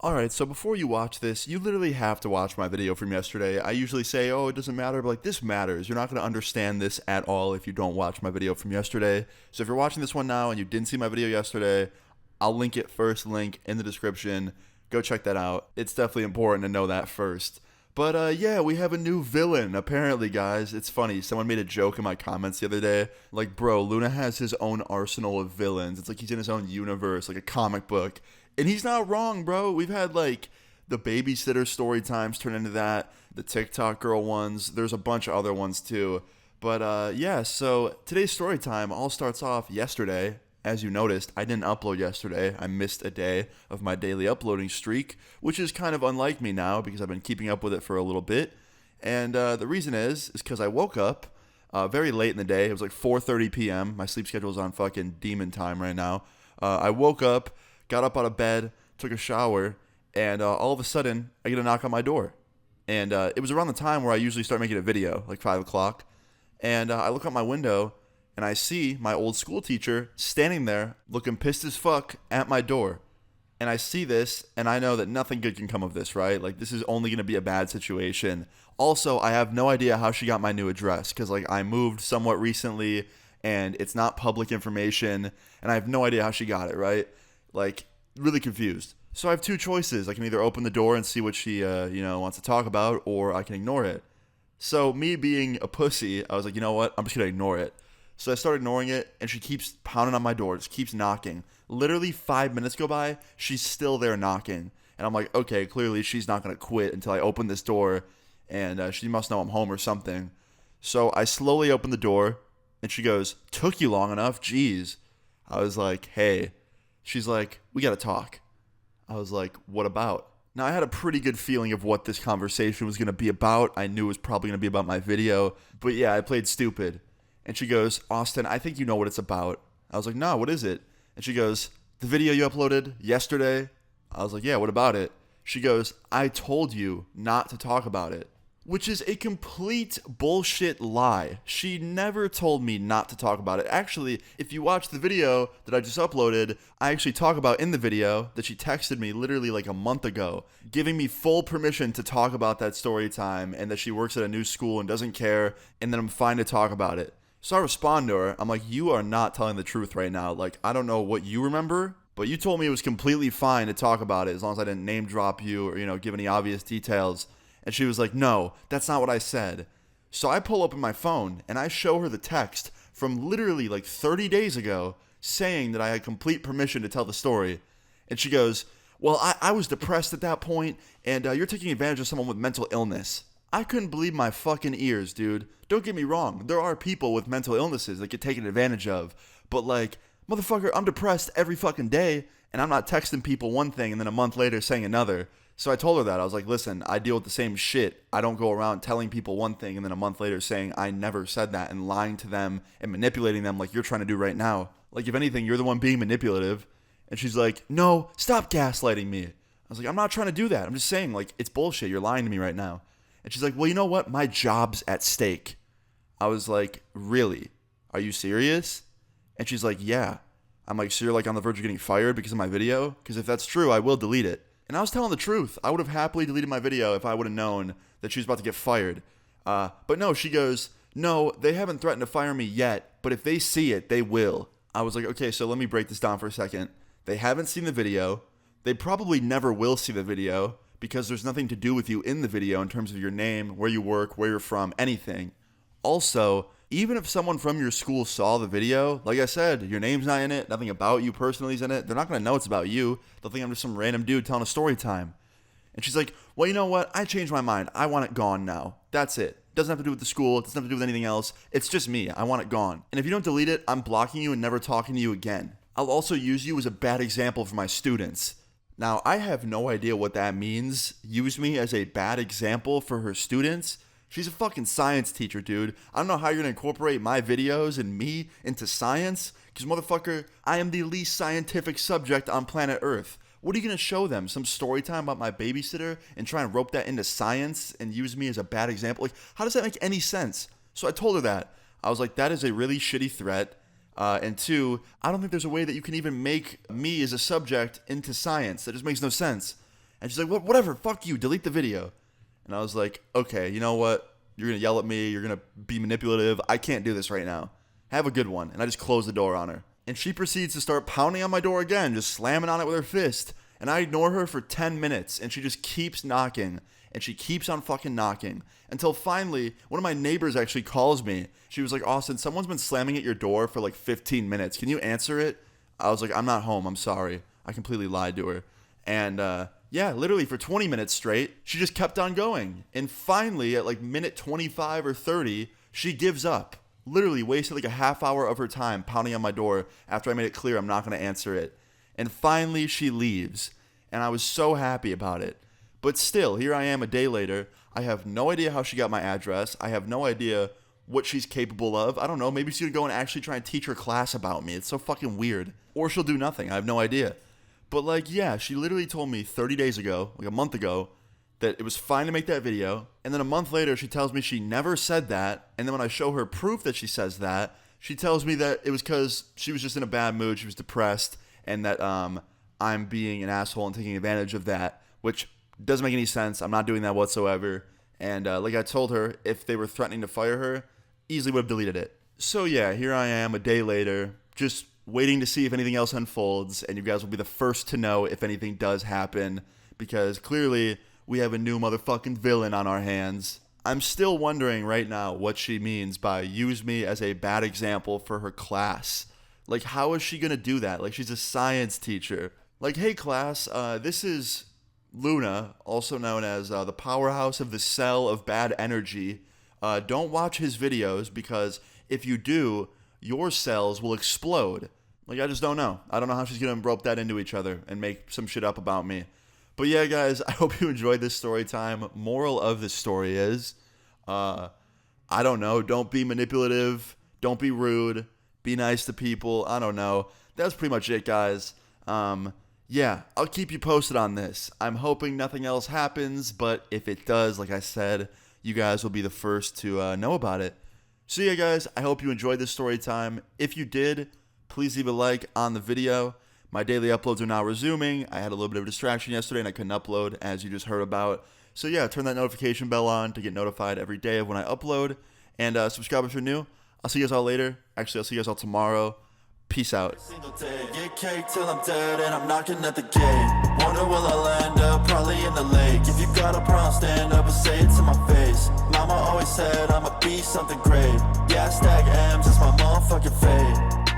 Alright, so before you watch this, you literally have to watch my video from yesterday. I usually say, oh, it doesn't matter, but like, this matters. You're not going to understand this at all if you don't watch my video from yesterday. So if you're watching this one now and you didn't see my video yesterday, I'll link it first link in the description. Go check that out. It's definitely important to know that first. But yeah, we have a new villain, apparently, guys. It's funny. Someone made a joke in my comments the other day. Like, bro, Luna has his own arsenal of villains. It's like he's in his own universe, like a comic book. And he's not wrong, bro. We've had, like, the babysitter story times turn into that. The TikTok girl ones. There's a bunch of other ones, too. But yeah, so today's story time all starts off yesterday. As you noticed, I didn't upload yesterday. I missed a day of my daily uploading streak, which is kind of unlike me now because I've been keeping up with it for a little bit. And the reason is because I woke up very late in the day. It was like 4:30 p.m. My sleep schedule is on fucking demon time right now. I woke up, got up out of bed, took a shower, and all of a sudden, I get a knock on my door. And it was around the time where I usually start making a video, like 5 o'clock. And I look out my window, and I see my old school teacher standing there looking pissed as fuck at my door. And I see this, and I know that nothing good can come of this, right? Like, this is only going to be a bad situation. Also, I have no idea how she got my new address, because, like, I moved somewhat recently, and it's not public information, and I have no idea how she got it, right? Like, really confused. So I have two choices. I can either open the door and see what she, wants to talk about, or I can ignore it. So me being a pussy, I was like, you know what? I'm just going to ignore it. So I started ignoring it, and she keeps pounding on my door, just keeps knocking. Literally 5 minutes go by, she's still there knocking. And I'm like, okay, clearly she's not going to quit until I open this door, and she must know I'm home or something. So I slowly open the door, and she goes, took you long enough? Jeez. I was like, hey. She's like, we got to talk. I was like, what about? Now, I had a pretty good feeling of what this conversation was going to be about. I knew it was probably going to be about my video. But yeah, I played stupid. And she goes, Austin, I think you know what it's about. I was like, no, what is it? And she goes, the video you uploaded yesterday? I was like, yeah, what about it? She goes, I told you not to talk about it. Which is a complete bullshit lie. She never told me not to talk about it. Actually, if you watch the video that I just uploaded, I actually talk about in the video that she texted me literally like a month ago, giving me full permission to talk about that story time and that she works at a new school and doesn't care, and that I'm fine to talk about it. So I respond to her. I'm like, you are not telling the truth right now. Like, I don't know what you remember, but you told me it was completely fine to talk about it as long as I didn't name drop you or, give any obvious details. And she was like, no, that's not what I said. So I pull open my phone and I show her the text from literally like 30 days ago saying that I had complete permission to tell the story. And she goes, well, I was depressed at that point, and you're taking advantage of someone with mental illness. I couldn't believe my fucking ears, dude. Don't get me wrong. There are people with mental illnesses that get taken advantage of. But like, motherfucker, I'm depressed every fucking day, and I'm not texting people one thing and then a month later saying another. So I told her that. I was like, listen, I deal with the same shit. I don't go around telling people one thing and then a month later saying I never said that and lying to them and manipulating them like you're trying to do right now. Like, if anything, you're the one being manipulative. And she's like, no, stop gaslighting me. I was like, I'm not trying to do that. I'm just saying, like, it's bullshit. You're lying to me right now. And she's like, well, you know what? My job's at stake. I was like, really? Are you serious? And she's like, yeah. I'm like, so you're like on the verge of getting fired because of my video? Because if that's true, I will delete it. And I was telling the truth. I would have happily deleted my video if I would have known that she was about to get fired. But no, she goes, no, they haven't threatened to fire me yet, but if they see it, they will. I was like, okay, so let me break this down for a second. They haven't seen the video. They probably never will see the video because there's nothing to do with you in the video in terms of your name, where you work, where you're from, anything. Also, even if someone from your school saw the video, like I said, your name's not in it, nothing about you personally is in it, they're not going to know it's about you. They'll think I'm just some random dude telling a story time. And she's like, well, you know what? I changed my mind. I want it gone now. That's it. Doesn't have to do with the school. It doesn't have to do with anything else. It's just me. I want it gone. And if you don't delete it, I'm blocking you and never talking to you again. I'll also use you as a bad example for my students. Now, I have no idea what that means. Use me as a bad example for her students. She's a fucking science teacher, dude. I don't know how you're gonna incorporate my videos and me into science, because motherfucker, I am the least scientific subject on planet Earth. What are you gonna show them? Some story time about my babysitter and try and rope that into science and use me as a bad example? Like, how does that make any sense? So I told her that. I was like, that is a really shitty threat. And two, I don't think there's a way that you can even make me as a subject into science. That just makes no sense. And she's like, whatever, fuck you, delete the video. And I was like, okay, you know what? You're going to yell at me. You're going to be manipulative. I can't do this right now. Have a good one. And I just closed the door on her. And she proceeds to start pounding on my door again, just slamming on it with her fist. And I ignore her for 10 minutes, and she just keeps knocking. And she keeps on fucking knocking. Until finally, one of my neighbors actually calls me. She was like, Austin, someone's been slamming at your door for like 15 minutes. Can you answer it? I was like, I'm not home. I'm sorry. I completely lied to her. And yeah, literally for 20 minutes straight, she just kept on going. And finally, at like minute 25 or 30, she gives up. Literally wasted like a half hour of her time pounding on my door after I made it clear I'm not going to answer it. And finally, she leaves. And I was so happy about it. But still, here I am a day later. I have no idea how she got my address. I have no idea what she's capable of. I don't know. Maybe she's going to go and actually try and teach her class about me. It's so fucking weird. Or she'll do nothing. I have no idea. But like, yeah, she literally told me 30 days ago, like a month ago, that it was fine to make that video. And then a month later, she tells me she never said that. And then when I show her proof that she says that, she tells me that it was because she was just in a bad mood. She was depressed. And that I'm being an asshole and taking advantage of that, which doesn't make any sense. I'm not doing that whatsoever. And like I told her, if they were threatening to fire her, easily would have deleted it. So yeah, here I am a day later, just waiting to see if anything else unfolds. And you guys will be the first to know if anything does happen. Because clearly, we have a new motherfucking villain on our hands. I'm still wondering right now what she means by use me as a bad example for her class. Like, how is she going to do that? Like, she's a science teacher. Like, hey, class, this is Luna, also known as the powerhouse of the cell of bad energy. Don't watch his videos because if you do, your cells will explode. Like, I just don't know. I don't know how she's going to rope that into each other and make some shit up about me. But yeah, guys, I hope you enjoyed this story time. Moral of the story is, I don't know, don't be manipulative, don't be rude, be nice to people. I don't know. That's pretty much it, guys. Yeah, I'll keep you posted on this. I'm hoping nothing else happens, but if it does, like I said, you guys will be the first to know about it. So yeah, guys, I hope you enjoyed this story time. If you did, please leave a like on the video. My daily uploads are now resuming. I had a little bit of a distraction yesterday and I couldn't upload, as you just heard about. So yeah, turn that notification bell on to get notified every day of when I upload. And subscribe if you're new. I'll see you guys all later. Actually, I'll see you guys all tomorrow. Peace out. Single day, get cake till I'm dead and I'm knocking at the gate. Wonder will I land up, probably in the lake. If you got a problem, stand up and say it to my face. Mama always said I'ma be something great. Yeah, I stack M's, it's my motherfucking fate.